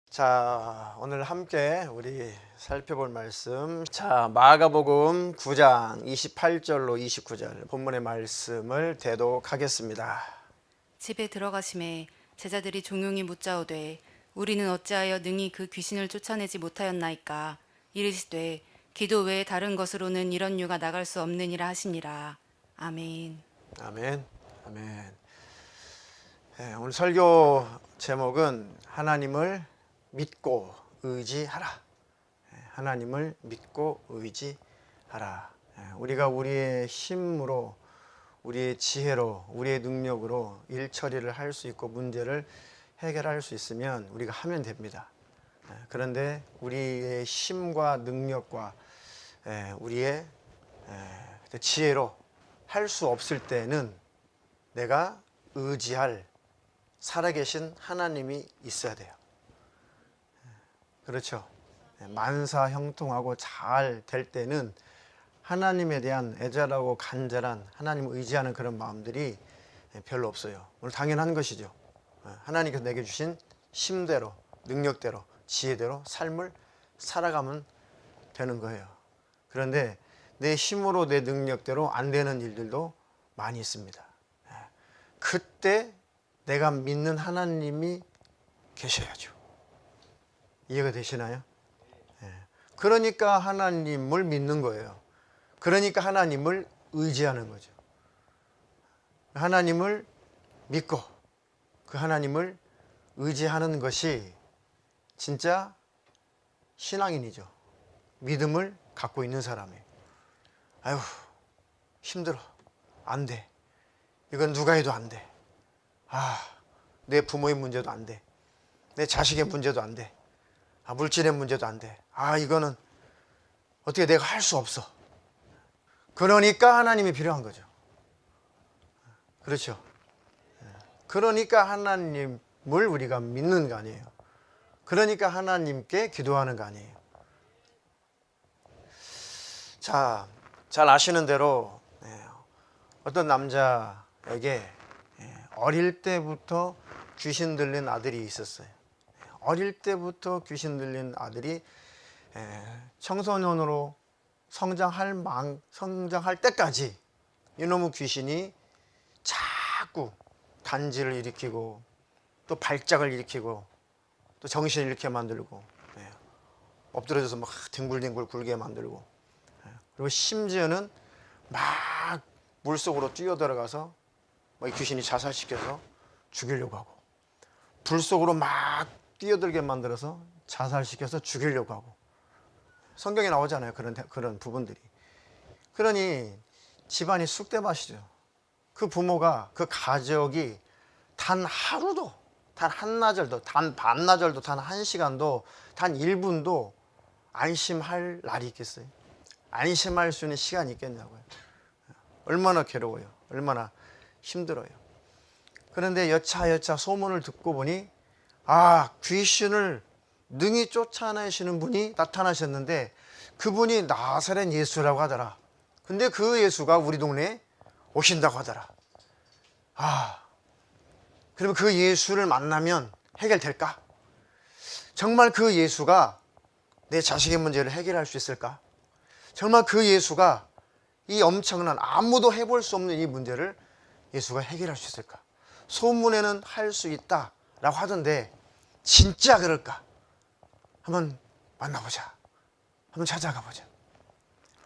자, 오늘 함께 우리 살펴볼 말씀, 자, 마가복음 9장 28절로 29절 본문의 말씀을 대독하겠습니다. 집에 들어가심에 제자들이 종용이 묻자오되 우리는 어찌하여 능히 그 귀신을 쫓아내지 못하였나이까. 이르시되 기도 외에 다른 것으로는 이런 유가 나갈 수 없느니라 하시니라. 아멘. 아멘. 아멘. 네, 오늘 설교 제목은 하나님을 믿고 의지하라. 하나님을 믿고 의지하라. 우리가 우리의 힘으로, 우리의 지혜로, 우리의 능력으로 일 처리를 할 수 있고 문제를 해결할 수 있으면 우리가 하면 됩니다. 그런데 우리의 힘과 능력과 우리의 지혜로 할 수 없을 때는 내가 의지할 살아계신 하나님이 있어야 돼요. 그렇죠. 만사 형통하고 잘 될 때는 하나님에 대한 애절하고 간절한 하나님을 의지하는 그런 마음들이 별로 없어요. 오늘 당연한 것이죠. 하나님께서 내게 주신 힘대로, 능력대로, 지혜대로 삶을 살아가면 되는 거예요. 그런데 내 힘으로, 내 능력대로 안 되는 일들도 많이 있습니다. 그때 내가 믿는 하나님이 계셔야죠. 이해가 되시나요? 그러니까 하나님을 믿는 거예요. 그러니까 하나님을 의지하는 거죠. 하나님을 믿고 그 하나님을 의지하는 것이 진짜 신앙인이죠. 믿음을 갖고 있는 사람이에요. 아유, 힘들어. 안 돼. 이건 누가 해도 안 돼. 내 부모의 문제도 안 돼. 내 자식의 문제도 안 돼. 물질의 문제도 안 돼. 이거는 어떻게 내가 할 수 없어. 그러니까 하나님이 필요한 거죠. 그렇죠. 그러니까 하나님을 우리가 믿는 거 아니에요. 그러니까 하나님께 기도하는 거 아니에요. 자, 잘 아시는 대로 어떤 남자에게 어릴 때부터 귀신 들린 아들이 있었어요. 어릴 때부터 귀신 들린 아들이 청소년으로 성장할 때까지 이놈의 귀신이 자꾸 단지를 일으키고 또 발작을 일으키고 또 정신을 잃게 만들고 엎드려져서 막 뒹굴뒹굴 굴게 만들고 그리고 심지어는 막 물속으로 뛰어들어가서 이 귀신이 자살시켜서 죽이려고 하고 불 속으로 막 뛰어들게 만들어서 자살시켜서 죽이려고 하고 성경에 나오잖아요. 그런 부분들이. 그러니 집안이 쑥대밭이죠. 그 부모가, 그 가족이 단 하루도, 단 한나절도, 단 반나절도, 단 1시간도, 단 1분도 안심할 날이 있겠어요? 안심할 수 있는 시간이 있겠냐고요. 얼마나 괴로워요. 얼마나 힘들어요. 그런데 여차여차 소문을 듣고 보니 귀신을 능히 쫓아내시는 분이 나타나셨는데 그분이 나사렛 예수라고 하더라. 근데 그 예수가 우리 동네에 오신다고 하더라. 그러면 그 예수를 만나면 해결될까? 정말 그 예수가 내 자식의 문제를 해결할 수 있을까? 정말 그 예수가 이 엄청난 아무도 해볼 수 없는 이 문제를 예수가 해결할 수 있을까? 소문에는 할 수 있다라고 하던데 진짜 그럴까? 한번 만나보자. 한번 찾아가 보자.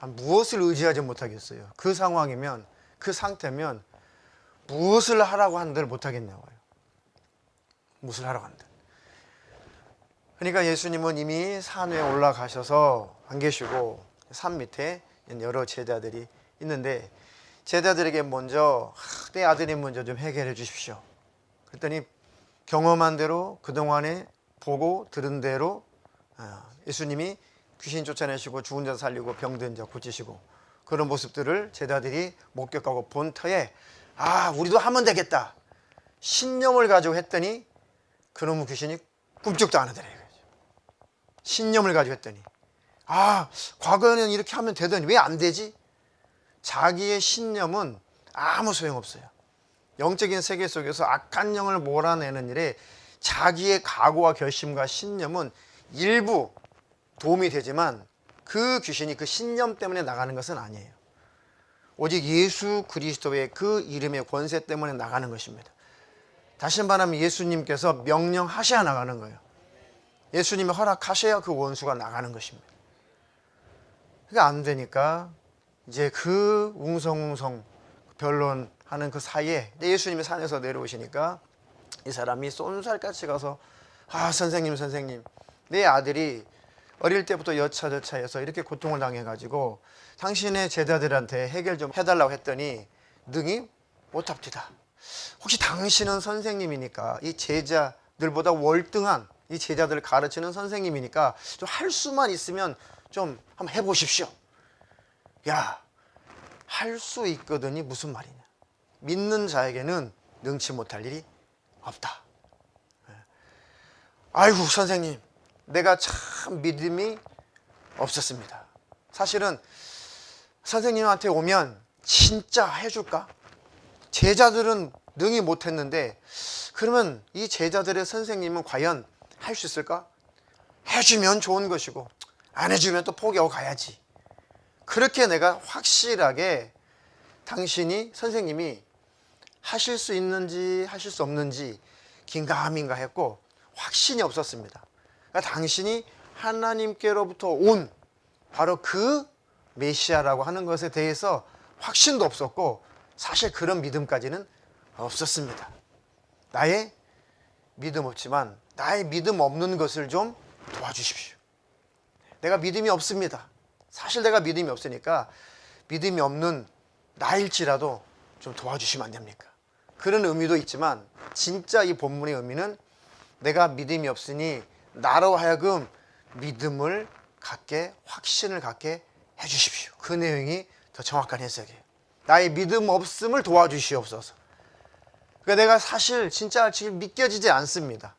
무엇을 의지하지 못하겠어요? 그 상황이면, 그 상태면 무엇을 하라고 한들 못하겠냐고요. 무엇을 하라고 한들. 그러니까 예수님은 이미 산 위에 올라가셔서 안 계시고 산 밑에 여러 제자들이 있는데 제자들에게 먼저 내 아들이 먼저 좀 해결해 주십시오. 그랬더니 경험한 대로 그동안에 보고 들은 대로 예수님이 귀신 쫓아내시고 죽은 자 살리고 병든 자 고치시고 그런 모습들을 제자들이 목격하고 본 터에 우리도 하면 되겠다 신념을 가지고 했더니 그놈의 귀신이 꿈쩍도 안 하더래요. 신념을 가지고 했더니 과거에는 이렇게 하면 되더니 왜 안 되지? 자기의 신념은 아무 소용없어요. 영적인 세계 속에서 악한 영을 몰아내는 일에 자기의 각오와 결심과 신념은 일부 도움이 되지만 그 귀신이 그 신념 때문에 나가는 것은 아니에요. 오직 예수 그리스도의 그 이름의 권세 때문에 나가는 것입니다. 다시 말하면 예수님께서 명령하셔야 나가는 거예요. 예수님이 허락하셔야 그 원수가 나가는 것입니다. 그게 안 되니까 이제 그 웅성웅성 변론하는 그 사이에 예수님이 산에서 내려오시니까 이 사람이 쏜살같이 가서 선생님 내 아들이 어릴 때부터 여차저차해서 이렇게 고통을 당해가지고 당신의 제자들한테 해결 좀 해달라고 했더니 능히 못합디다. 혹시 당신은 선생님이니까 이 제자들보다 월등한 이 제자들을 가르치는 선생님이니까 좀 할 수만 있으면 좀 한번 해보십시오. 야, 할 수 있거든이 무슨 말이냐. 믿는 자에게는 능치 못할 일이 없다. 아이고 선생님, 내가 참 믿음이 없었습니다. 사실은 선생님한테 오면 진짜 해줄까? 제자들은 능히 못했는데 그러면 이 제자들의 선생님은 과연 할 수 있을까? 해주면 좋은 것이고 안 해주면 또 포기하고 가야지. 그렇게 내가 확실하게 당신이 선생님이 하실 수 있는지 하실 수 없는지 긴가민가 했고 확신이 없었습니다. 그러니까 당신이 하나님께로부터 온 바로 그 메시아라고 하는 것에 대해서 확신도 없었고 사실 그런 믿음까지는 없었습니다. 나의 믿음 없지만 나의 믿음 없는 것을 좀 도와주십시오. 내가 믿음이 없습니다. 사실 내가 믿음이 없으니까 믿음이 없는 나일지라도 좀 도와주시면 안 됩니까? 그런 의미도 있지만 진짜 이 본문의 의미는 내가 믿음이 없으니 나로 하여금 믿음을 갖게, 확신을 갖게 해주십시오. 그 내용이 더 정확한 해석이에요. 나의 믿음 없음을 도와주시옵소서. 그러니까 내가 사실 진짜 지금 믿겨지지 않습니다.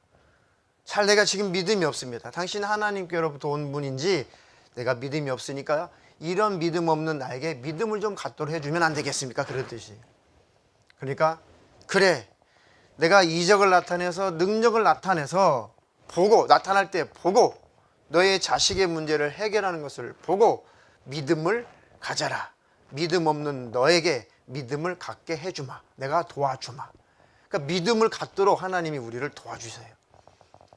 잘 내가 지금 믿음이 없습니다. 당신 하나님께로부터 온 분인지 내가 믿음이 없으니까 이런 믿음 없는 나에게 믿음을 좀 갖도록 해주면 안 되겠습니까? 그런 뜻이. 그러니까 그래, 내가 이적을 나타내서 능력을 나타내서 보고 나타날 때 보고 너의 자식의 문제를 해결하는 것을 보고 믿음을 가져라. 믿음 없는 너에게 믿음을 갖게 해주마. 내가 도와주마. 그러니까 믿음을 갖도록 하나님이 우리를 도와주세요.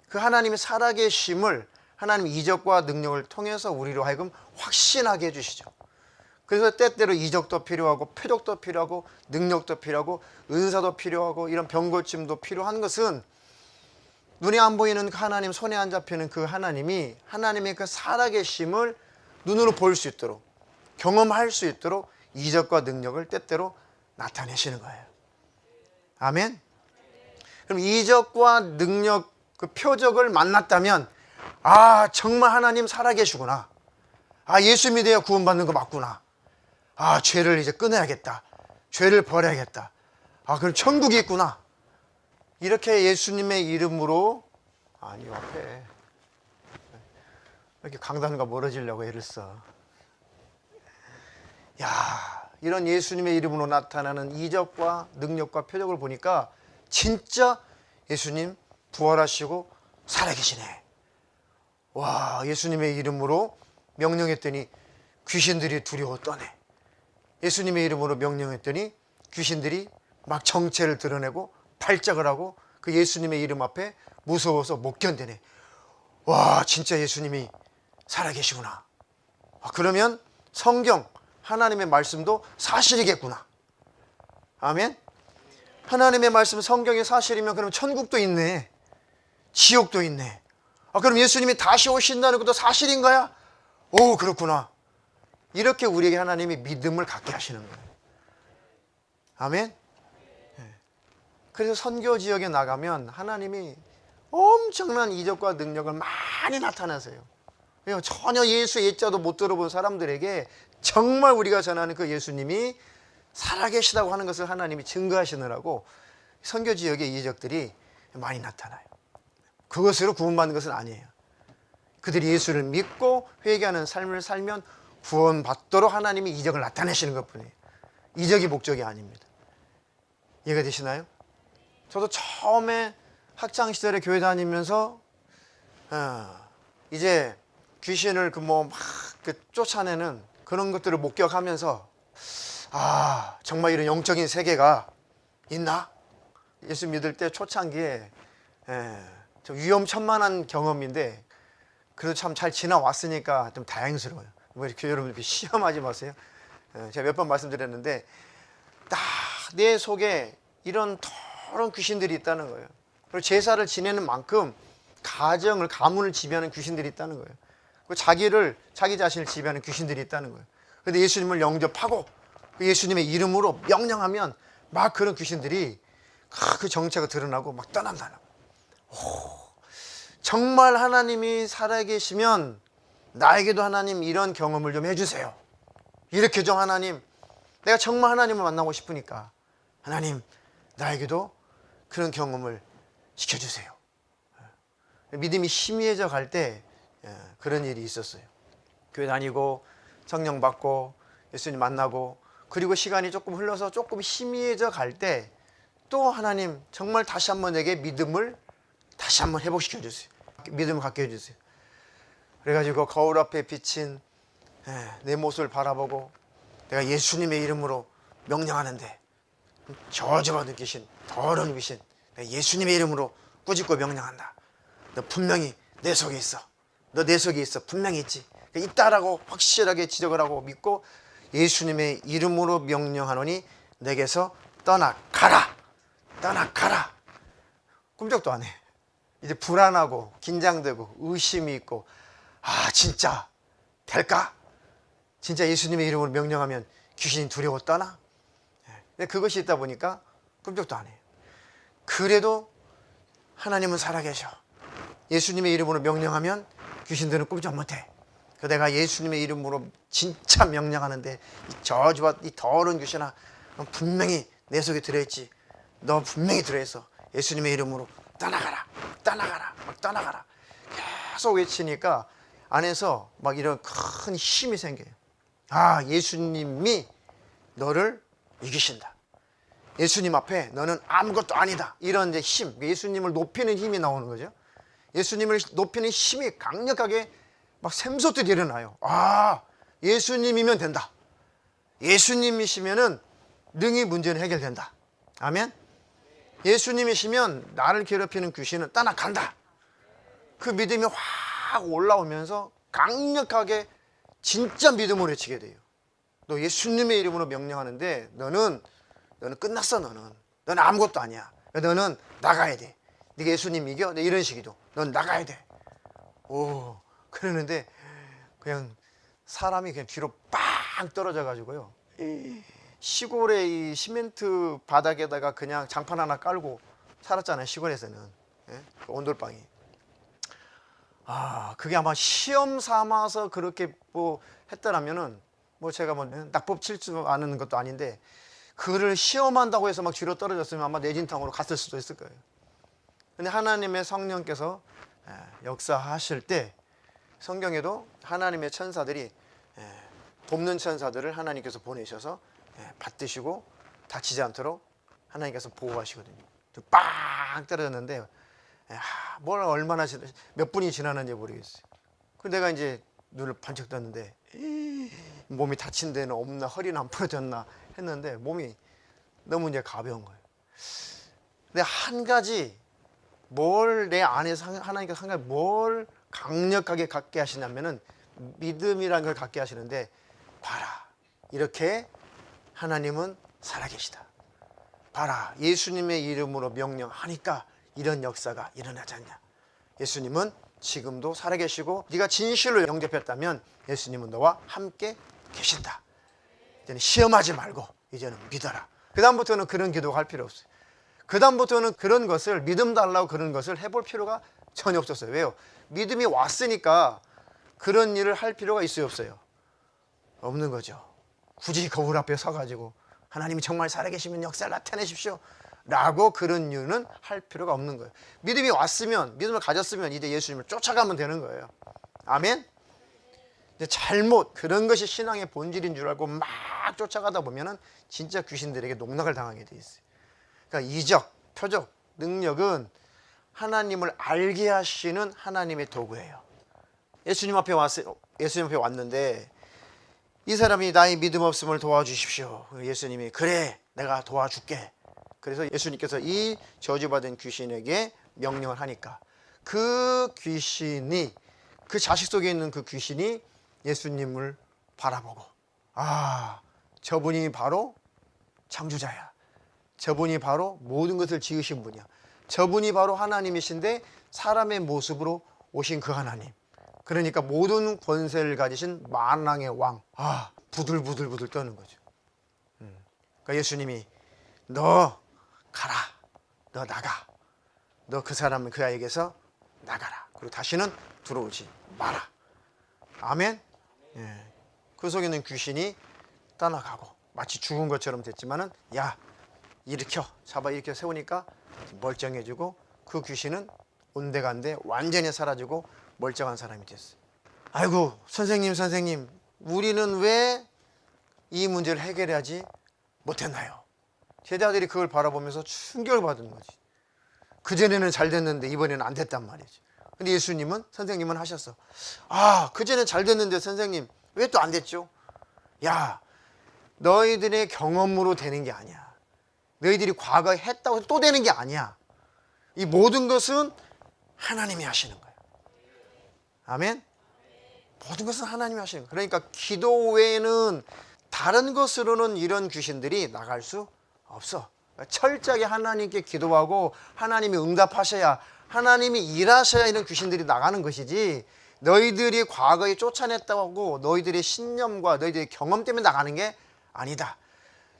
그 하나님의 살아계심을 하나님 이적과 능력을 통해서 우리로 하여금 확신하게 해주시죠. 그래서 때때로 이적도 필요하고 표적도 필요하고 능력도 필요하고 은사도 필요하고 이런 병고침도 필요한 것은 눈에 안 보이는 그 하나님, 손에 안 잡히는 그 하나님이 하나님의 그 살아계심을 눈으로 볼 수 있도록 경험할 수 있도록 이적과 능력을 때때로 나타내시는 거예요. 아멘. 그럼 이적과 능력 그 표적을 만났다면 정말 하나님 살아계시구나. 예수 믿어야 구원받는 거 맞구나. 죄를 이제 끊어야겠다. 죄를 버려야겠다. 그럼 천국이 있구나. 이렇게 예수님의 이름으로 앞에 이렇게 강단과 멀어지려고 애를 써. 이런 예수님의 이름으로 나타나는 이적과 능력과 표적을 보니까 진짜 예수님 부활하시고 살아계시네. 예수님의 이름으로 명령했더니 귀신들이 두려워 떠네. 예수님의 이름으로 명령했더니 귀신들이 막 정체를 드러내고 발작을 하고 그 예수님의 이름 앞에 무서워서 못 견디네. 진짜 예수님이 살아계시구나. 그러면 성경 하나님의 말씀도 사실이겠구나. 아멘. 하나님의 말씀 성경이 사실이면 그럼 천국도 있네. 지옥도 있네. 그럼 예수님이 다시 오신다는 것도 사실인 거야? 그렇구나. 이렇게 우리에게 하나님이 믿음을 갖게 하시는 거예요. 아멘. 그래서 선교 지역에 나가면 하나님이 엄청난 이적과 능력을 많이 나타내세요. 전혀 예수의 예자도 못 들어본 사람들에게 정말 우리가 전하는 그 예수님이 살아계시다고 하는 것을 하나님이 증거하시느라고 선교 지역의 이적들이 많이 나타나요. 그것으로 구원받는 것은 아니에요. 그들이 예수를 믿고 회개하는 삶을 살면 구원받도록 하나님이 이적을 나타내시는 것뿐이에요. 이적이 목적이 아닙니다. 이해가 되시나요? 저도 처음에 학창시절에 교회 다니면서 이제 귀신을 막 쫓아내는 그런 것들을 목격하면서 정말 이런 영적인 세계가 있나? 예수 믿을 때 초창기에 좀 위험천만한 경험인데 그래도 참 잘 지나왔으니까 좀 다행스러워요. 뭐 이렇게 여러분 시험하지 마세요. 제가 몇 번 말씀드렸는데 딱 내 속에 이런 더러운 귀신들이 있다는 거예요. 그리고 제사를 지내는 만큼 가문을 지배하는 귀신들이 있다는 거예요. 그리고 자기 자신을 지배하는 귀신들이 있다는 거예요. 그런데 예수님을 영접하고 그 예수님의 이름으로 명령하면 막 그런 귀신들이 그 정체가 드러나고 막 떠난다는 거예요. 정말 하나님이 살아계시면 나에게도 하나님 이런 경험을 좀 해주세요. 이렇게 좀 하나님, 내가 정말 하나님을 만나고 싶으니까 하나님 나에게도 그런 경험을 시켜주세요. 믿음이 희미해져 갈 때 그런 일이 있었어요. 교회 다니고 성령 받고 예수님 만나고 그리고 시간이 조금 흘러서 조금 희미해져 갈 때 또 하나님 정말 다시 한번 내게 믿음을 다시 한번 회복시켜 주세요. 믿음을 갖게 해주세요. 그래가지고 거울 앞에 비친 내 모습을 바라보고 내가 예수님의 이름으로 명령하는데 저주받은 귀신, 더러운 귀신, 내가 예수님의 이름으로 꾸짖고 명령한다. 너 분명히 내 속에 있어. 너 내 속에 있어. 분명히 있지. 있다라고 확실하게 지적을 하고 믿고 예수님의 이름으로 명령하노니 내게서 떠나가라. 떠나가라. 꿈쩍도 안 해. 이제 불안하고 긴장되고 의심이 있고 진짜 될까? 진짜 예수님의 이름으로 명령하면 귀신이 두려워 떠나? 근데 그것이 있다 보니까 꿈쩍도 안 해요. 그래도 하나님은 살아계셔. 예수님의 이름으로 명령하면 귀신들은 꿈쩍 못해. 내가 예수님의 이름으로 진짜 명령하는데 이 저주와 이 더러운 귀신아, 너 분명히 내 속에 들어있지. 너 분명히 들어있어. 예수님의 이름으로 떠나가라. 떠나가라. 막 떠나가라. 계속 외치니까 안에서 막 이런 큰 힘이 생겨요. 예수님이 너를 이기신다. 예수님 앞에 너는 아무것도 아니다. 이런 이제 힘, 예수님을 높이는 힘이 나오는 거죠. 예수님을 높이는 힘이 강력하게 막 샘솟듯이 일어나요. 예수님이면 된다. 예수님이시면은 능히 문제는 해결된다. 아멘. 예수님이시면 나를 괴롭히는 귀신은 떠나간다. 그 믿음이 확 올라오면서 강력하게 진짜 믿음으로 외치게 돼요. 너 예수님의 이름으로 명령하는데 너는 끝났어. 너는 아무것도 아니야. 너는 나가야 돼. 네가 예수님 이겨? 이런 식이도. 넌 나가야 돼. 그러는데 그냥 사람이 그냥 뒤로 빵 떨어져 가지고요. 시골의 이 시멘트 바닥에다가 그냥 장판 하나 깔고 살았잖아요. 시골에서는. 그 온돌방이. 그게 아마 시험 삼아서 그렇게 했더라면은 제가 낙법 칠 줄 아는 것도 아닌데 그를 시험한다고 해서 막 뒤로 떨어졌으면 아마 내진탕으로 갔을 수도 있을 거예요. 근데 하나님의 성령께서 역사하실 때 성경에도 하나님의 천사들이 돕는 천사들을 하나님께서 보내셔서 받드시고 다치지 않도록 하나님께서 보호하시거든요. 빵 떨어졌는데 얼마나 몇 분이 지나는지 모르겠어요. 그래서 내가 이제 눈을 반짝 떴는데 몸이 다친 데는 없나, 허리는 안 부러졌나 했는데 몸이 너무 이제 가벼운 거예요. 근데 한 가지 뭘 내 안에서 하나님께서 한 가지 뭘 강력하게 갖게 하시냐면은 믿음이라는 걸 갖게 하시는데 봐라, 이렇게 하나님은 살아계시다. 봐라, 예수님의 이름으로 명령하니까 이런 역사가 일어나지 않냐. 예수님은 지금도 살아계시고 네가 진실로 영접했다면 예수님은 너와 함께 계신다. 이제는 시험하지 말고 이제는 믿어라. 그 다음부터는 그런 기도가 할 필요 없어요. 그 다음부터는 그런 것을 믿음 달라고 그런 것을 해볼 필요가 전혀 없었어요. 왜요? 믿음이 왔으니까 그런 일을 할 필요가 있어요, 없어요? 없는 거죠. 굳이 거울 앞에 서가지고 하나님이 정말 살아계시면 역사를 나타내십시오 라고 그런 이유는 할 필요가 없는 거예요. 믿음이 왔으면, 믿음을 가졌으면 이제 예수님을 쫓아가면 되는 거예요. 아멘? 근데 잘못 그런 것이 신앙의 본질인 줄 알고 막 쫓아가다 보면은 진짜 귀신들에게 농락을 당하게 돼 있어요. 그러니까 이적, 표적, 능력은 하나님을 알게 하시는 하나님의 도구예요. 예수님 앞에 왔는데 이 사람이 나의 믿음 없음을 도와주십시오. 예수님이 그래 내가 도와줄게. 그래서 예수님께서 이 저주받은 귀신에게 명령을 하니까 그 귀신이, 그 자식 속에 있는 그 귀신이 예수님을 바라보고, 아, 저분이 바로 창조자야. 저분이 바로 모든 것을 지으신 분이야. 저분이 바로 하나님이신데 사람의 모습으로 오신 그 하나님. 그러니까 모든 권세를 가지신 만왕의 왕. 아, 부들부들 떠는 거죠. 그러니까 예수님이 너 가라. 너 나가. 너 그 사람은 그 아이에게서 나가라. 그리고 다시는 들어오지 마라. 아멘. 예. 그 속에 있는 귀신이 떠나가고 마치 죽은 것처럼 됐지만은 야 일으켜 잡아 일으켜 세우니까 멀쩡해지고 그 귀신은 온데간데 완전히 사라지고 멀쩡한 사람이 됐어요. 아이고 선생님 우리는 왜 이 문제를 해결하지 못했나요? 제자들이 그걸 바라보면서 충격을 받은 거지. 그전에는 잘 됐는데 이번에는 안 됐단 말이지. 근데 예수님은, 선생님은 하셨어. 아, 그전엔 잘 됐는데 선생님 왜 또 안 됐죠? 야, 너희들의 경험으로 되는 게 아니야. 너희들이 과거에 했다고 해서 또 되는 게 아니야. 이 모든 것은 하나님이 하시는 거야. 아멘? 모든 것은 하나님이 하시는 거야. 그러니까 기도 외에는 다른 것으로는 이런 귀신들이 나갈 수 없어. 철저하게 하나님께 기도하고 하나님이 응답하셔야, 하나님이 일하셔야 이런 귀신들이 나가는 것이지, 너희들이 과거에 쫓아냈다고 너희들의 신념과 너희들의 경험 때문에 나가는 게 아니다.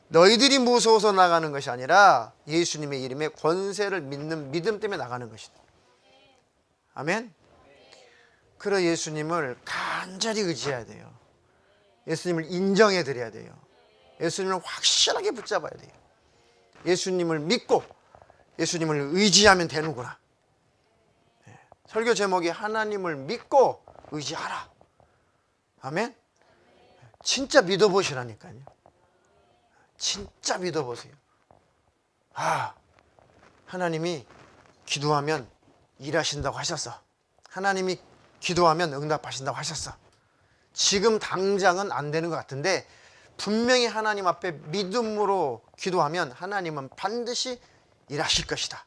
너희들이 무서워서 나가는 것이 아니라 예수님의 이름에 권세를 믿는 믿음 때문에 나가는 것이다. 아멘. 그러 예수님을 간절히 의지해야 돼요. 예수님을 인정해 드려야 돼요. 예수님을 확실하게 붙잡아야 돼요. 예수님을 믿고 예수님을 의지하면 되는구나. 설교 제목이 하나님을 믿고 의지하라. 아멘. 진짜 믿어보시라니까요. 진짜 믿어보세요. 아, 하나님이 기도하면 일하신다고 하셨어. 하나님이 기도하면 응답하신다고 하셨어. 지금 당장은 안 되는 것 같은데 분명히 하나님 앞에 믿음으로 기도하면 하나님은 반드시 일하실 것이다.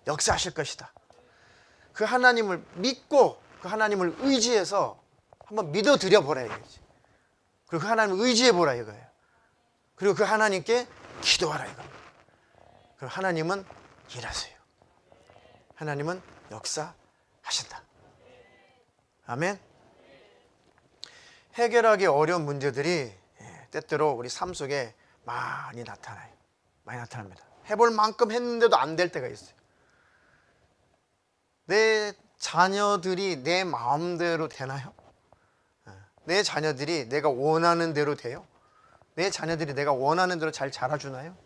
역사하실 것이다. 그 하나님을 믿고 그 하나님을 의지해서 한번 믿어드려 보라 이거지. 그리고 그 하나님을 의지해 보라 이거예요. 그리고 그 하나님께 기도하라 이겁니다. 그리고 하나님은 일하세요. 하나님은 역사하신다. 아멘. 해결하기 어려운 문제들이 때때로 우리 삶 속에 많이 나타나요. 많이 나타납니다. 해볼 만큼 했는데도 안 될 때가 있어요. 내 자녀들이 내 마음대로 되나요? 내 자녀들이 내가 원하는 대로 돼요? 내 자녀들이 내가 원하는 대로 잘 자라주나요?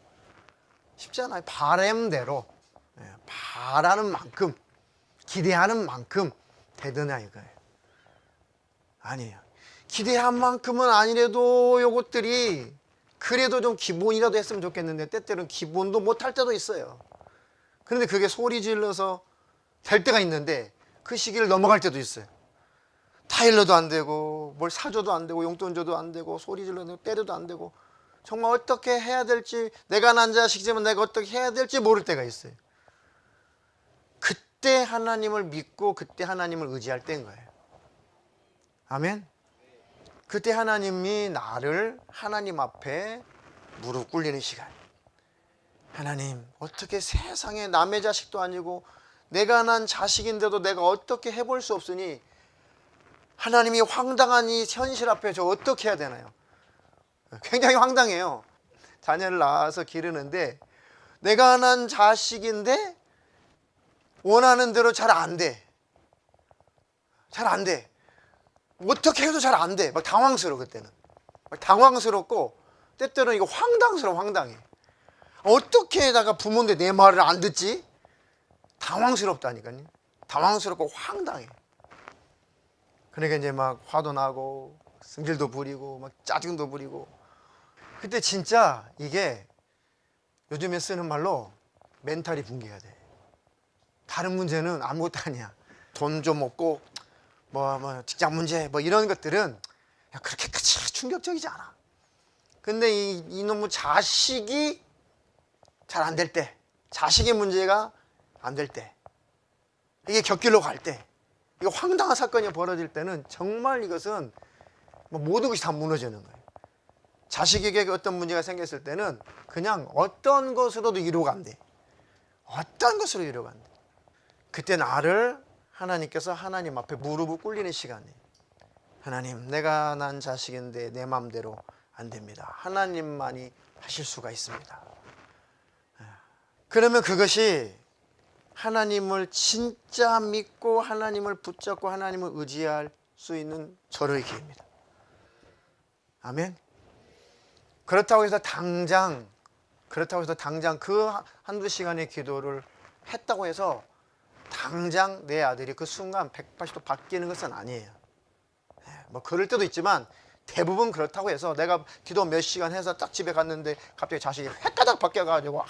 쉽지 않아요. 바람대로, 바라는 만큼, 기대하는 만큼 되드나 이거예요. 아니에요. 기대한 만큼은 아니래도 요것들이 그래도 좀 기본이라도 했으면 좋겠는데 때때로는 기본도 못할 때도 있어요. 그런데 그게 소리 질러서 될 때가 있는데 그 시기를 넘어갈 때도 있어요. 타일러도 안 되고 뭘 사줘도 안 되고 용돈 줘도 안 되고 소리 질러도 때려도 안 되고 정말 어떻게 해야 될지, 내가 난 자식이지만 내가 어떻게 해야 될지 모를 때가 있어요. 그때 하나님을 믿고 그때 하나님을 의지할 때인 거예요. 아멘. 그때 하나님이 나를 하나님 앞에 무릎 꿇리는 시간. 하나님, 어떻게 세상에 남의 자식도 아니고 내가 난 자식인데도 내가 어떻게 해볼 수 없으니 하나님이 황당한 이 현실 앞에 저 어떻게 해야 되나요? 굉장히 황당해요. 자녀를 낳아서 기르는데 내가 난 자식인데 원하는 대로 잘 안 돼. 잘 안 돼. 어떻게 해도 잘 안 돼. 막 당황스러워 그때는. 막 당황스럽고 때때로는 이거 황당해. 어떻게 해다가 부모인데 내 말을 안 듣지? 당황스럽다니까요. 당황스럽고 황당해. 그러니까 이제 막 화도 나고 성질도 부리고 막 짜증도 부리고. 그때 진짜 이게 요즘에 쓰는 말로 멘탈이 붕괴가 돼. 다른 문제는 아무것도 아니야. 돈 좀 없고 뭐 직장 문제 뭐 이런 것들은 그렇게까지 충격적이지 않아. 근데 이놈의 자식이 잘 안 될 때, 자식의 문제가 안 될 때, 이게 곁길로 갈 때, 이거 황당한 사건이 벌어질 때는 정말 이것은 뭐 모든 것이 다 무너지는 거예요. 자식에게 어떤 문제가 생겼을 때는 그냥 어떤 것으로도 위로가 안 돼. 어떤 것으로 위로가 안 돼. 그때 나를 하나님께서 하나님 앞에 무릎을 꿇리는 시간이에요. 하나님, 내가 난 자식인데 내 마음대로 안 됩니다. 하나님만이 하실 수가 있습니다. 그러면 그것이 하나님을 진짜 믿고 하나님을 붙잡고 하나님을 의지할 수 있는 절호의 기회입니다. 아멘. 그렇다고 해서 당장 그 한두 시간의 기도를 했다고 해서 당장 내 아들이 그 순간 180도 바뀌는 것은 아니에요. 뭐 그럴 때도 있지만 대부분 그렇다고 해서 내가 기도 몇 시간 해서 딱 집에 갔는데 갑자기 자식이 헷가닥 바뀌어가지고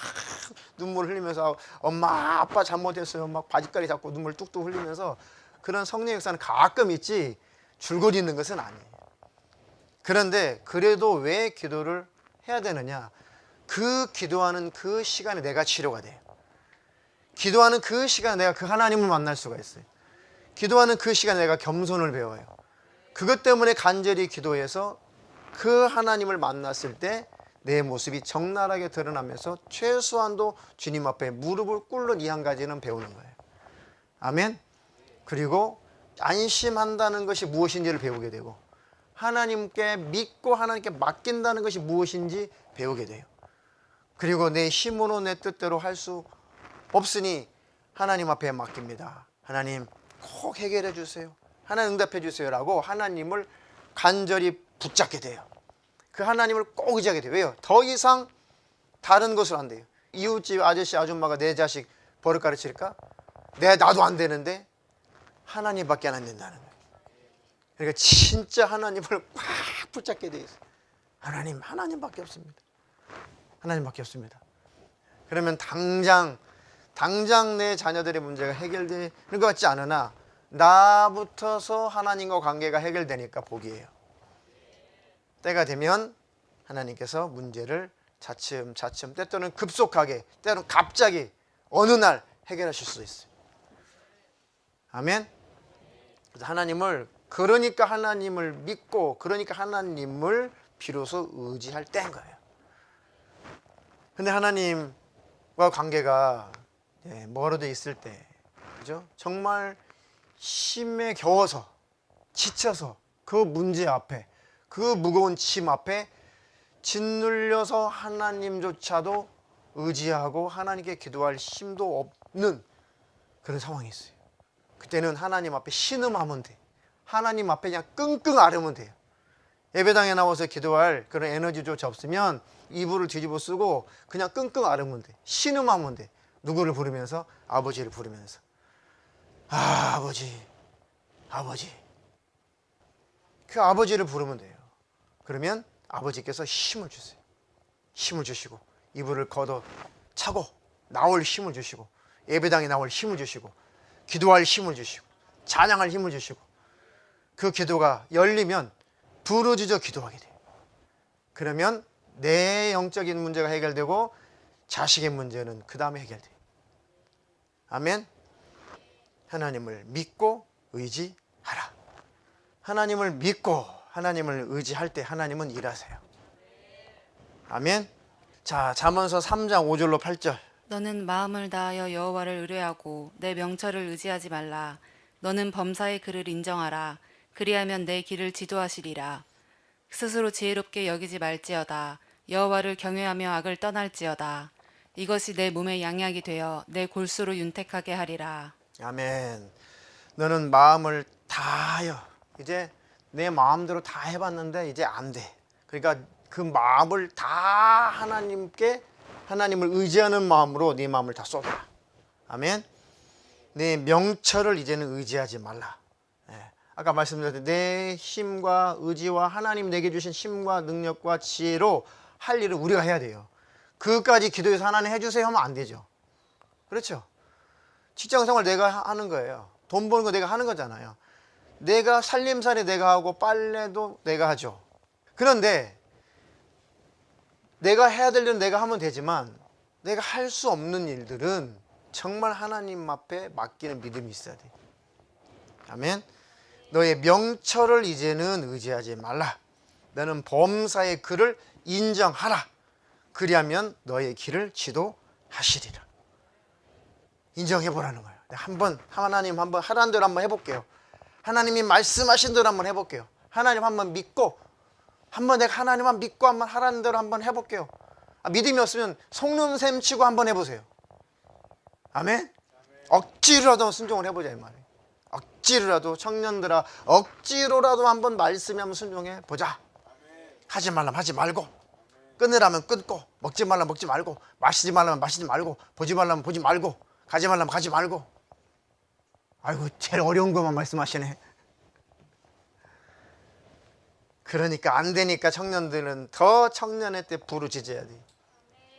눈물 흘리면서 엄마 아빠 잘못했어요 막 바지가리 잡고 눈물 뚝뚝 흘리면서 그런 성령 역사는 가끔 있지 줄곧 있는 것은 아니에요. 그런데 그래도 왜 기도를 해야 되느냐? 그 기도하는 그 시간에 내가 치료가 돼요. 기도하는 그 시간에 내가 그 하나님을 만날 수가 있어요. 기도하는 그 시간에 내가 겸손을 배워요. 그것 때문에 간절히 기도해서 그 하나님을 만났을 때 내 모습이 적나라하게 드러나면서 최소한도 주님 앞에 무릎을 꿇는 이 한 가지는 배우는 거예요. 아멘. 그리고 안심한다는 것이 무엇인지를 배우게 되고 하나님께 믿고 하나님께 맡긴다는 것이 무엇인지 배우게 돼요. 그리고 내 힘으로 내 뜻대로 할 수 없으니 하나님 앞에 맡깁니다. 하나님 꼭 해결해 주세요. 하나님 응답해 주세요라고 하나님을 간절히 붙잡게 돼요. 그 하나님을 꼭 의지하게 돼요. 왜요? 더 이상 다른 것을 안 돼요. 이웃집 아저씨 아줌마가 내 자식 버릇 가르칠까? 나도 안 되는데 하나님밖에 안 된다는 거예요. 그러니까 진짜 하나님을 꽉 붙잡게 돼 있어요. 하나님밖에 없습니다. 하나님밖에 없습니다. 그러면 당장 내 자녀들의 문제가 해결되는 것 같지 않으나 나부터서 하나님과 관계가 해결되니까 복이에요. 때가 되면 하나님께서 문제를 차츰 때때로는 급속하게 때로는 갑자기 어느 날 해결하실 수도 있어요. 아멘. 그래서 그러니까 하나님을 믿고 그러니까 하나님을 비로소 의지할 때인 거예요. 근데 하나님과 관계가 멀어져 있을 때, 그죠? 정말 힘에 겨워서 지쳐서 그 문제 앞에 그 무거운 짐 앞에 짓눌려서 하나님조차도 의지하고 하나님께 기도할 힘도 없는 그런 상황이 있어요. 그때는 하나님 앞에 신음하면 돼. 하나님 앞에 그냥 끙끙 앓으면 돼요. 예배당에 나와서 기도할 그런 에너지조차 없으면 이불을 뒤집어 쓰고 그냥 끙끙 앓으면 돼. 신음하면 돼. 누구를 부르면서? 아버지를 부르면서. 아버지. 그 아버지를 부르면 돼요. 그러면 아버지께서 힘을 주세요. 힘을 주시고 이불을 걷어 차고 나올 힘을 주시고 예배당에 나올 힘을 주시고 기도할 힘을 주시고 찬양할 힘을 주시고 그 기도가 열리면 부르짖어 기도하게 돼요. 그러면 내 영적인 문제가 해결되고 자식의 문제는 그 다음에 해결돼요. 아멘. 하나님을 믿고 의지하라. 하나님을 믿고 하나님을 의지할 때 하나님은 일하세요. 아멘. 자, 잠언서 3장 5절로 8절. 너는 마음을 다하여 여호와를 의뢰하고 내 명철을 의지하지 말라. 너는 범사의 그를 인정하라. 그리하면 내 길을 지도하시리라. 스스로 지혜롭게 여기지 말지어다. 여호와를 경외하며 악을 떠날지어다. 이것이 내 몸의 양약이 되어 내 골수로 윤택하게 하리라. 아멘. 너는 마음을 다하여, 이제 내 마음대로 다 해봤는데 이제 안 돼. 그러니까 그 마음을 다 하나님을 의지하는 마음으로 네 마음을 다 쏟아. 아멘. 내 명철을 이제는 의지하지 말라. 아까 말씀드렸듯이 내 힘과 의지와 하나님 내게 주신 힘과 능력과 지혜로 할 일을 우리가 해야 돼요. 그것까지 기도해서 하나님 해주세요 하면 안 되죠. 그렇죠? 직장생활 내가 하는 거예요. 돈 버는 거 내가 하는 거잖아요. 내가 살림살이 내가 하고 빨래도 내가 하죠. 그런데 내가 해야 될 일은 내가 하면 되지만 내가 할 수 없는 일들은 정말 하나님 앞에 맡기는 믿음이 있어야 돼. 아멘. 너의 명철을 이제는 의지하지 말라. 너는 범사의 그를 인정하라. 그리하면 너의 길을 지도하시리라. 인정해보라는 거예요. 하나님 한번 하라는 대로 한번 해볼게요. 하나님이 말씀하신 대로 한번 해볼게요. 하나님 한번 믿고 내가 하나님만 믿고 한번 하라는 대로 한번 해볼게요. 믿음이 없으면 속는셈 치고 한번 해보세요. 아멘. 억지로라도 순종을 해보자 이 말이에요. 억지로라도 청년들아 억지로라도 한번 말씀에 한번 순종해 보자. 하지 말라면 하지 말고, 끊으라면 끊고, 먹지 말라면 먹지 말고, 마시지 말라면 마시지 말고, 보지 말라면 보지 말고, 가지 말라면 가지 말고. 아이고 제일 어려운 것만 말씀하시네. 그러니까 안 되니까 청년들은 더 청년의 때 부르짖어야 돼.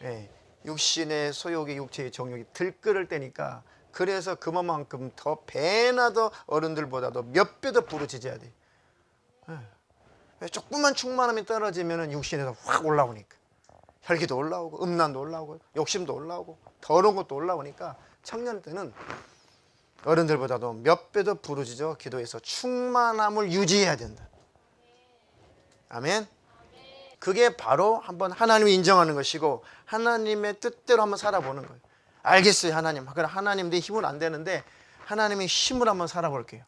예, 육신의 소욕이 육체의 정욕이 들끓을 때니까 그래서 그만큼 더 배나 더 어른들보다도 몇 배 더 부르짖어야 돼. 예. 조금만 충만함이 떨어지면 육신에서 확 올라오니까 혈기도 올라오고 음란도 올라오고 욕심도 올라오고 더러운 것도 올라오니까 청년 때는 어른들보다도 몇 배 더 부르짖어 기도해서 충만함을 유지해야 된다. 아멘. 그게 바로 한번 하나님을 인정하는 것이고 하나님의 뜻대로 한번 살아보는 거예요. 알겠어요 하나님. 그럼 하나님 내 힘은 안 되는데 하나님의 힘을 한번 살아볼게요.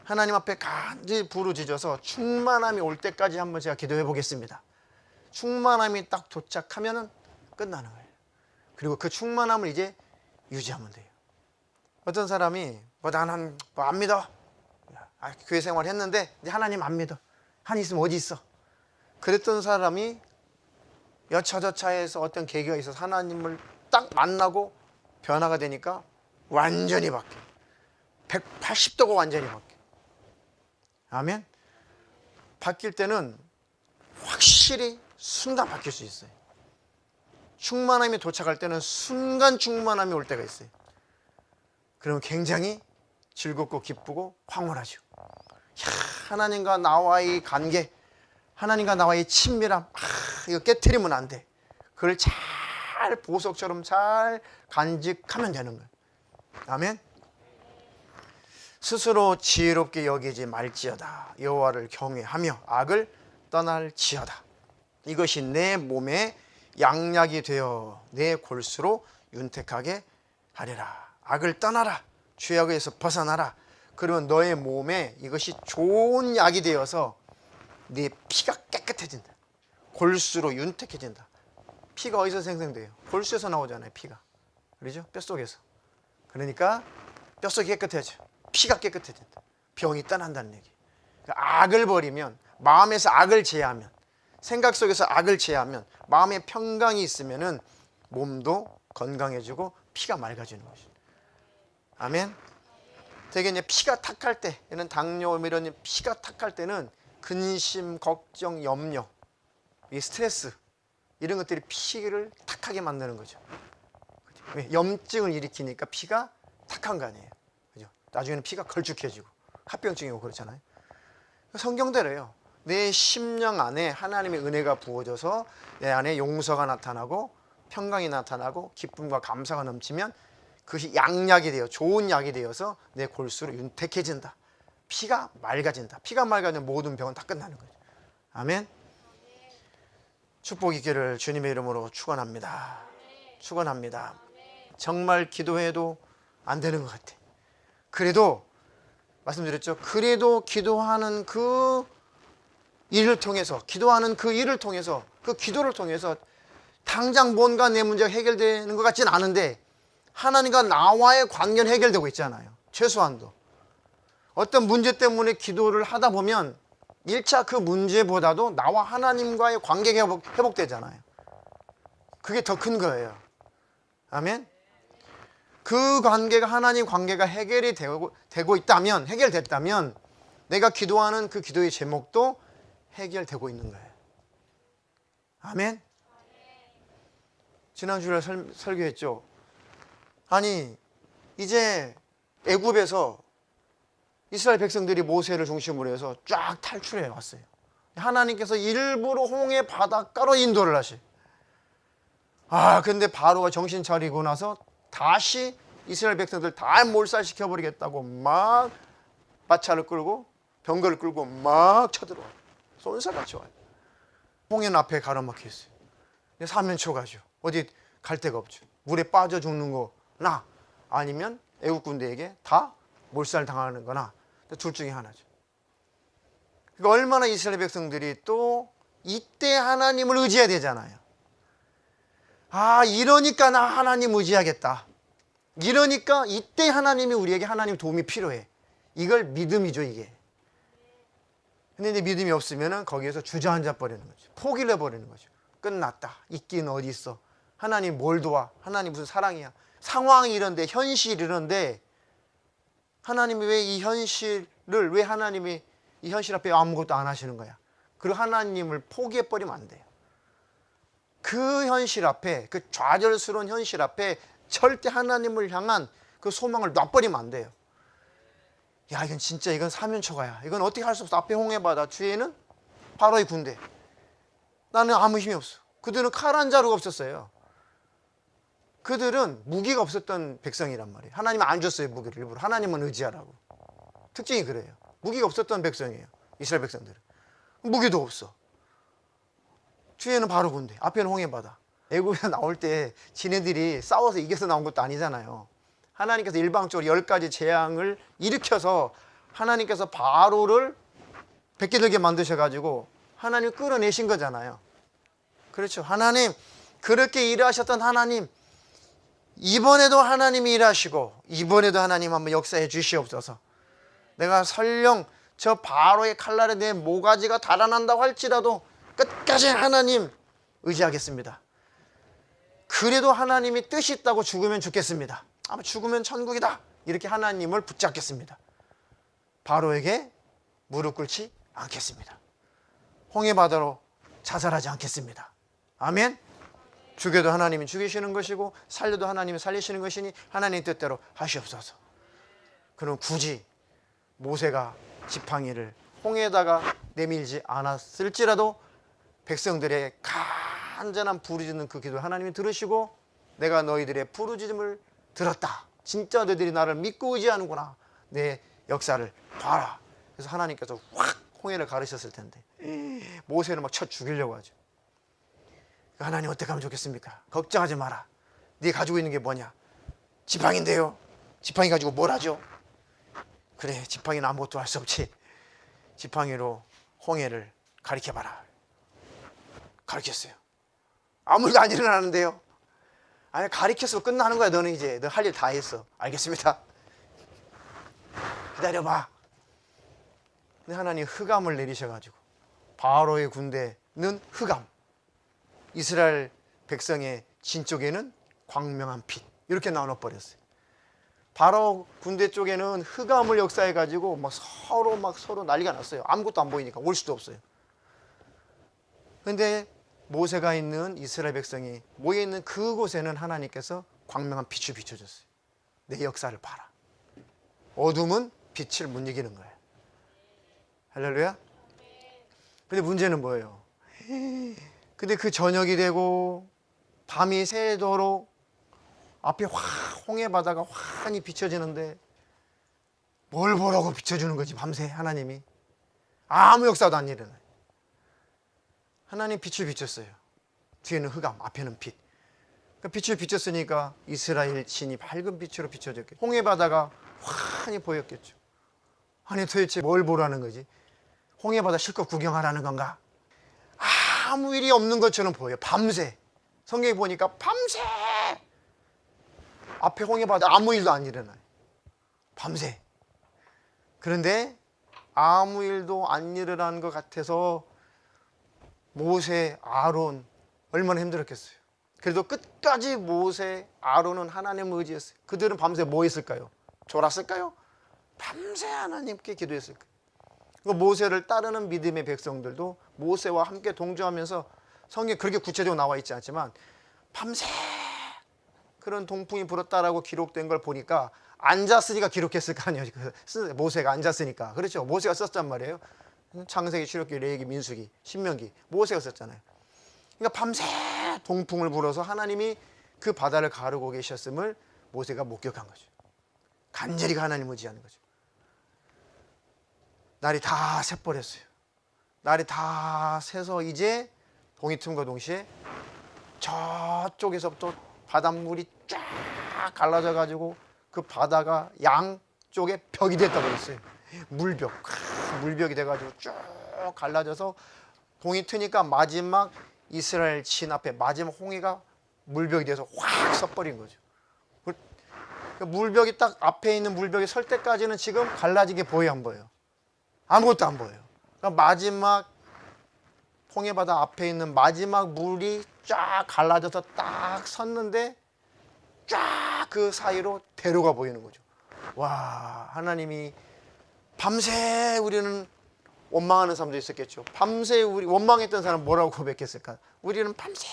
하나님 앞에 간절히 부르짖어서 충만함이 올 때까지 한번 제가 기도해 보겠습니다. 충만함이 딱 도착하면 끝나는 거예요. 그리고 그 충만함을 이제 유지하면 돼요. 어떤 사람이 나는 안 믿어. 교회 생활 했는데 이제 하나님 안 믿어. 하나님 있으면 어디 있어? 그랬던 사람이 여차저차해서 어떤 계기가 있어서 하나님을 딱 만나고 변화가 되니까 완전히 바뀌어요. 180도가 완전히 바뀌어요. 아멘. 바뀔 때는 확실히 순간 바뀔 수 있어요. 충만함이 도착할 때는 순간 충만함이 올 때가 있어요. 그러면 굉장히 즐겁고 기쁘고 황홀하죠. 하나님과 나와의 관계, 하나님과 나와의 친밀함, 이거 깨트리면 안 돼. 그걸 잘 보석처럼 잘 간직하면 되는 거예요. 아멘. 스스로 지혜롭게 여기지 말지어다. 여호와를 경외하며 악을 떠날지어다. 이것이 내 몸에 양약이 되어 내 골수로 윤택하게 하리라. 악을 떠나라. 죄악에서 벗어나라. 그러면 너의 몸에 이것이 좋은 약이 되어서 네 피가 깨끗해진다. 골수로 윤택해진다. 피가 어디서 생성돼요? 골수에서 나오잖아요. 피가. 그렇죠? 뼛속에서. 그러니까 뼛속이 깨끗해져. 피가 깨끗해진다. 병이 떠난다는 얘기. 그러니까 악을 버리면, 마음에서 악을 제하면, 생각 속에서 악을 제하면, 마음에 평강이 있으면은 몸도 건강해지고 피가 맑아지는 것이죠. 아멘. 되게 이제 피가 탁할 때, 이런 당뇨 이런 피가 탁할 때는 근심, 걱정, 염려, 이 스트레스 이런 것들이 피를 탁하게 만드는 거죠. 왜? 염증을 일으키니까 피가 탁한 거 아니에요. 그죠? 나중에는 피가 걸쭉해지고 합병증이 오고 그렇잖아요. 성경대로예요. 내 심령 안에 하나님의 은혜가 부어져서 내 안에 용서가 나타나고 평강이 나타나고 기쁨과 감사가 넘치면 그것이 양약이 되어 좋은 약이 되어서 내 골수로 윤택해진다. 피가 맑아진다. 피가 맑아지면 모든 병은 다 끝나는 거죠. 아멘. 축복 있기를 주님의 이름으로 축원합니다. 축원합니다. 정말 기도해도 안 되는 것 같아. 그래도 말씀드렸죠. 그래도 기도하는 그 일을 통해서, 기도하는 그 일을 통해서, 그 기도를 통해서 당장 뭔가 내 문제가 해결되는 것 같지는 않은데 하나님과 나와의 관계는 해결되고 있잖아요. 최소한도. 어떤 문제 때문에 기도를 하다 보면 1차 그 문제보다도 나와 하나님과의 관계가 회복되잖아요. 그게 더 큰 거예요. 아멘. 그 관계가 하나님 관계가 해결이 되고 있다면, 해결됐다면 내가 기도하는 그 기도의 제목도 해결되고 있는 거예요. 아멘. 지난주에 설교했죠. 아니 이제 애굽에서 이스라엘 백성들이 모세를 중심으로 해서 쫙 탈출해 왔어요. 하나님께서 일부러 홍해 바닷가로 인도를 하시. 근데 바로가 정신 차리고 나서 다시 이스라엘 백성들 다 몰살시켜 버리겠다고 막 마차를 끌고 병거를 끌고 막 쳐들어와요. 쏜살같이 와요. 홍해는 앞에 가로막혀 있어요. 사면초가죠. 어디 갈 데가 없죠. 물에 빠져 죽는 거나 아니면 애국 군대에게 다 몰살 당하는 거나 둘 중에 하나죠. 그러니까 얼마나 이스라엘 백성들이 또 이때 하나님을 의지해야 되잖아요. 이러니까 나 하나님 의지하겠다. 이러니까 이때 하나님이 우리에게 하나님 도움이 필요해. 이걸 믿음이죠, 이게. 근데 이제 믿음이 없으면 거기에서 주저앉아 버리는 거죠. 포기를 해버리는 거죠. 끝났다. 있긴 어디 있어. 하나님 뭘 도와? 하나님 무슨 사랑이야? 상황이 이런데, 현실이 이런데 하나님이 왜 이 현실을, 왜 하나님이 이 현실 앞에 아무것도 안 하시는 거야? 그리고 하나님을 포기해버리면 안 돼요. 그 현실 앞에, 그 좌절스러운 현실 앞에 절대 하나님을 향한 그 소망을 놔버리면 안 돼요. 이건 진짜 이건 사면초가야. 이건 어떻게 할 수 없어. 앞에 홍해바다, 뒤에는 바로의 군대. 나는 아무 힘이 없어. 그들은 칼 한 자루가 없었어요. 그들은 무기가 없었던 백성이란 말이에요. 하나님이 안 줬어요, 무기를 일부러. 하나님은 의지하라고. 특징이 그래요. 무기가 없었던 백성이에요, 이스라엘 백성들은. 무기도 없어. 뒤에는 바로 군대, 앞에는 홍해바다. 애굽에서 나올 때 지네들이 싸워서 이겨서 나온 것도 아니잖아요. 하나님께서 일방적으로 10가지 재앙을 일으켜서 하나님께서 바로를 뱉게 들게 만드셔가지고 하나님 끌어내신 거잖아요. 그렇죠. 하나님, 그렇게 일하셨던 하나님, 이번에도 하나님이 일하시고 이번에도 하나님 한번 역사해 주시옵소서. 내가 설령 저 바로의 칼날에 내 모가지가 달아난다고 할지라도 끝까지 하나님 의지하겠습니다. 그래도 하나님이 뜻이 있다고 죽으면 죽겠습니다. 아마 죽으면 천국이다. 이렇게 하나님을 붙잡겠습니다. 바로에게 무릎 꿇지 않겠습니다. 홍해바다로 자살하지 않겠습니다. 아멘. 죽여도 하나님이 죽이시는 것이고 살려도 하나님이 살리시는 것이니 하나님 뜻대로 하시옵소서. 그럼 굳이 모세가 지팡이를 홍해에다가 내밀지 않았을지라도 백성들의 간절한 부르짖는 그 기도를 하나님이 들으시고 내가 너희들의 부르짖음을 들었다. 진짜 너희들이 나를 믿고 의지하는구나. 내 역사를 봐라. 그래서 하나님께서 확 홍해를 가르셨을 텐데 모세는 막 쳐 죽이려고 하죠. 하나님 어떻게 하면 좋겠습니까? 걱정하지 마라. 네 가지고 있는 게 뭐냐? 지팡이인데요. 지팡이 가지고 뭘 하죠? 그래, 지팡이는 아무것도 할 수 없지. 지팡이로 홍해를 가리켜봐라. 가르쳤어요. 아무 일도 안 일어나는데요. 아니, 가리켜서 끝나는 거야. 너는 이제 너 할 일 다 했어. 알겠습니다. 기다려봐. 근데 하나님 흑암을 내리셔가지고 바로의 군대는 흑암, 이스라엘 백성의 진 쪽에는 광명한 빛, 이렇게 나눠버렸어요. 바로 군대 쪽에는 흑암을 역사해가지고 서로 난리가 났어요. 아무것도 안 보이니까 올 수도 없어요. 근데 모세가 있는 이스라엘 백성이 모여있는 그곳에는 하나님께서 광명한 빛을 비춰줬어요. 내 역사를 봐라. 어둠은 빛을 못 이기는 거예요. 할렐루야. 근데 문제는 뭐예요? 근데 그 저녁이 되고 밤이 새도록 앞에 홍해바다가 환히 비춰지는데 뭘 보라고 비춰주는 거지, 밤새 하나님이. 아무 역사도 안 일어나요. 하나님 빛을 비췄어요. 뒤에는 흑암, 앞에는 빛. 그러니까 빛을 비췄으니까 이스라엘 진이 밝은 빛으로 비춰졌겠죠. 홍해바다가 환히 보였겠죠. 아니, 도대체 뭘 보라는 거지? 홍해바다 실컷 구경하라는 건가? 아무 일이 없는 것처럼 보여요. 밤새. 성경에 보니까 밤새 앞에 홍해바다 아무 일도 안 일어나요. 밤새. 그런데 아무 일도 안 일어나는 것 같아서 모세, 아론 얼마나 힘들었겠어요. 그래도 끝까지 모세, 아론은 하나님을 의지했어요. 그들은 밤새 뭐 했을까요? 졸았을까요? 밤새 하나님께 기도했을까요? 그 모세를 따르는 믿음의 백성들도 모세와 함께 동조하면서 성경에 그렇게 구체적으로 나와 있지 않지만 밤새 그런 동풍이 불었다라고 기록된 걸 보니까 앉았으니까 기록했을 거 아니에요. 모세가 앉았으니까. 그렇죠. 모세가 썼단 말이에요. 창세기, 출애굽기, 레위기, 민수기, 신명기 모세가 썼잖아요. 그러니까 밤새 동풍을 불어서 하나님이 그 바다를 가르고 계셨음을 모세가 목격한 거죠. 간절히 하나님을 의지하는 거죠. 날이 다 새버렸어요. 날이 다 새서 이제 동이 틈과 동시에 저쪽에서부터 바닷물이 쫙 갈라져 가지고 그 바다가 양쪽에 벽이 됐다 그랬어요. 물벽이 돼가지고 쭉 갈라져서 동이 트니까 마지막 이스라엘 친 앞에 마지막 홍해가 물벽이 돼서 확 섞버린 거죠. 물벽이 딱 앞에 있는 물벽이 설 때까지는 지금 갈라진 게 보여요, 안 보여요? 아무것도 안 보여요. 그러니까 마지막 홍해바다 앞에 있는 마지막 물이 쫙 갈라져서 딱 섰는데 쫙 그 사이로 대로가 보이는 거죠. 와, 하나님이 밤새 우리는 원망하는 사람도 있었겠죠. 밤새 우리 원망했던 사람 뭐라고 고백했을까? 우리는 밤새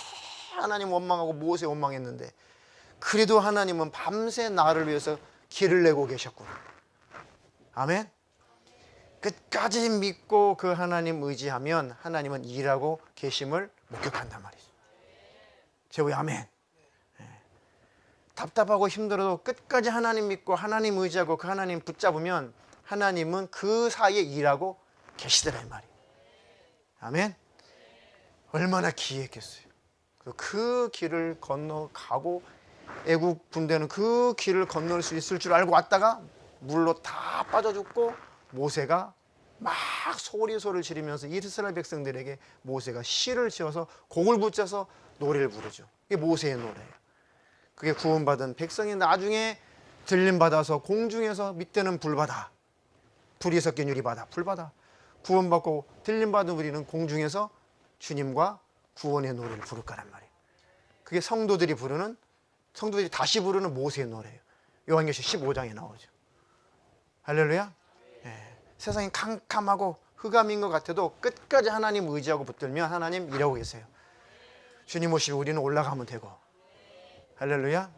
하나님 원망하고 모세 원망했는데 그래도 하나님은 밤새 나를 위해서 길을 내고 계셨구나. 아멘. 끝까지 믿고 그 하나님 의지하면 하나님은 일하고 계심을 목격한단 말이죠. 제우야 아멘. 답답하고 힘들어도 끝까지 하나님 믿고 하나님 의지하고 그 하나님 붙잡으면 하나님은 그 사이에 일하고 계시더라 이 말이에요. 아멘. 얼마나 기이했겠어요. 그 길을 건너가고 애국 군대는 그 길을 건널 수 있을 줄 알고 왔다가 물로 다 빠져 죽고 모세가 막 소리소리를 지르면서 이스라엘 백성들에게 모세가 시를 지어서 곡을 붙여서 노래를 부르죠. 이게 모세의 노래예요. 그게 구원받은 백성이 나중에 들림받아서 공중에서 밑에는 불바다, 불이 섞인 유리바다, 불바다. 구원받고 들림받은 우리는 공중에서 주님과 구원의 노래를 부를 거란 말이에요. 그게 성도들이 다시 부르는 모세의 노래예요. 요한계시 15장에 나오죠. 할렐루야. 세상이 캄캄하고 흑암인 것 같아도 끝까지 하나님 의지하고 붙들면 하나님 일하고 계세요. 주님 오시면 우리는 올라가면 되고. 할렐루야.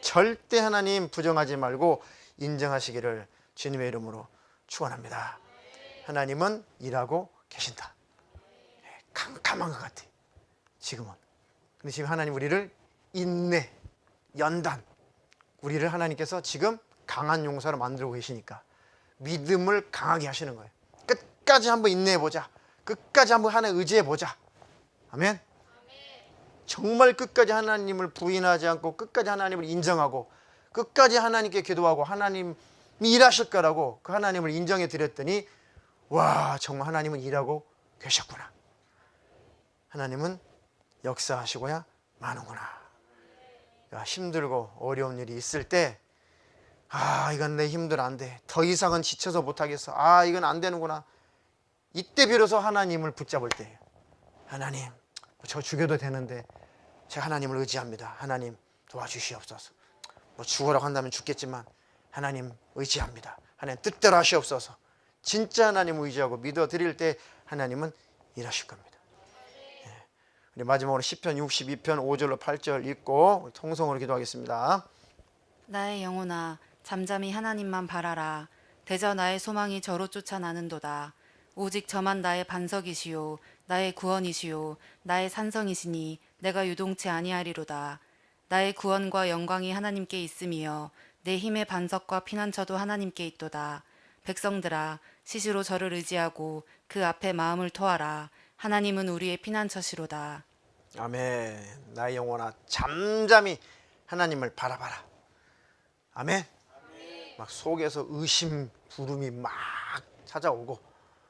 절대 하나님 부정하지 말고 인정하시기를 주님의 이름으로 축원합니다. 하나님은 일하고 계신다. 캄캄한 것 같아 지금은. 근데 지금 하나님 우리를 인내, 연단, 우리를 하나님께서 지금 강한 용사로 만들고 계시니까 믿음을 강하게 하시는 거예요. 끝까지 한번 인내해보자. 끝까지 한번 하나님 의지해보자. 아멘. 정말 끝까지 하나님을 부인하지 않고 끝까지 하나님을 인정하고 끝까지 하나님께 기도하고 하나님이 일하실 거라고 그 하나님을 인정해 드렸더니 와, 정말 하나님은 일하고 계셨구나. 하나님은 역사하시고야 마는구나. 힘들고 어려운 일이 있을 때 이건 내 힘들어 안 돼. 더 이상은 지쳐서 못하겠어. 이건 안 되는구나. 이때 비로소 하나님을 붙잡을 때예요. 하나님, 저 죽여도 되는데 제가 하나님을 의지합니다. 하나님 도와주시옵소서. 죽으라고 한다면 죽겠지만 하나님 의지합니다. 하나님 뜻대로 하시옵소서. 진짜 하나님 의지하고 믿어드릴 때 하나님은 일하실 겁니다. 우리 마지막으로 시편 62편 5절로 8절 읽고 통성으로 기도하겠습니다. 나의 영혼아 잠잠히 하나님만 바라라. 대저 나의 소망이 저로 쫓아나는도다. 오직 저만 나의 반석이시요 나의 구원이시요 나의 산성이시니 내가 유동치 아니하리로다. 나의 구원과 영광이 하나님께 있음이여 내 힘의 반석과 피난처도 하나님께 있도다. 백성들아 시시로 저를 의지하고 그 앞에 마음을 토하라. 하나님은 우리의 피난처시로다. 아멘. 나의 영혼아 잠잠히 하나님을 바라봐라. 아멘. 막 속에서 의심 부름이 막 찾아오고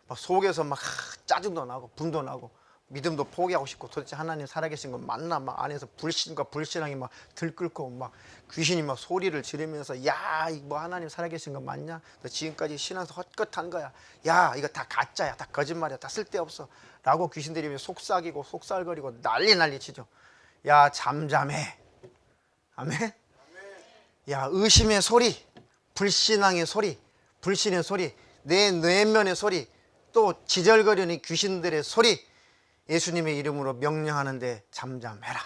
막 속에서 막 짜증도 나고 분도 나고 믿음도 포기하고 싶고 도대체 하나님 살아계신 건 맞나 막 안에서 불신과 불신앙이 막 들끓고 막 귀신이 막 소리를 지르면서 야, 뭐 하나님 살아계신 건 맞냐? 너 지금까지 신앙에서 헛것한 거야. 야, 이거 다 가짜야. 다 거짓말이야. 다 쓸데없어. 라고 귀신들이 속삭이고 속살거리고 난리 치죠. 야, 잠잠해. 아멘. 야, 의심의 소리, 불신앙의 소리, 불신의 소리, 내 내면의 소리 또 지절거리는 이 귀신들의 소리 예수님의 이름으로 명령하는데 잠잠해라.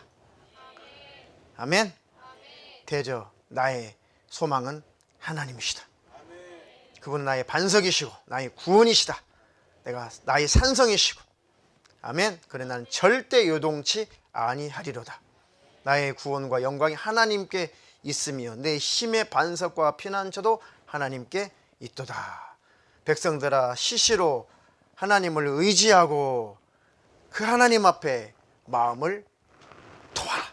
아멘. 대저 나의 소망은 하나님이시다. 그분은 나의 반석이시고 나의 구원이시다. 내가 나의 산성이시고 아멘. 그래 나는 절대 요동치 아니하리로다. 나의 구원과 영광이 하나님께 있으며 내 힘의 반석과 피난처도 하나님께 있도다. 백성들아 시시로 하나님을 의지하고 그 하나님 앞에 마음을 토하라.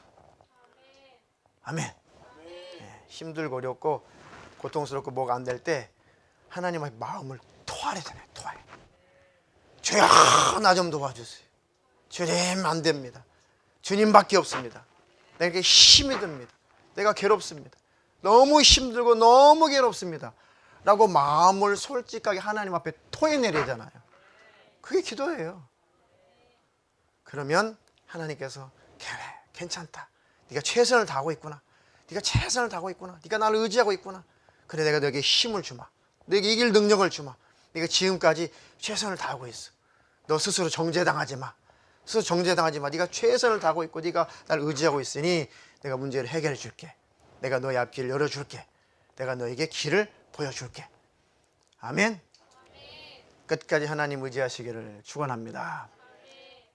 아멘. 힘들고 어렵고 고통스럽고 뭐가 안 될 때 하나님 앞에 마음을 토하래잖아요. 토하래. 주여 나 좀 도와주세요. 주님 안 됩니다. 주님밖에 없습니다. 내게 힘이 듭니다. 내가 괴롭습니다. 너무 힘들고 너무 괴롭습니다. 라고 마음을 솔직하게 하나님 앞에 토해내리잖아요. 그게 기도예요. 그러면 하나님께서 그래 괜찮다. 네가 최선을 다하고 있구나. 네가 최선을 다하고 있구나. 네가 나를 의지하고 있구나. 그래 내가 너에게 힘을 주마. 너에게 이길 능력을 주마. 네가 지금까지 최선을 다하고 있어. 너 스스로 정죄당하지 마. 스스로 정죄당하지 마. 네가 최선을 다하고 있고 네가 나를 의지하고 있으니 내가 문제를 해결해 줄게. 내가 너의 앞길을 열어줄게. 내가 너에게 길을 보여줄게. 아멘. 끝까지 하나님 의지하시기를 축원합니다.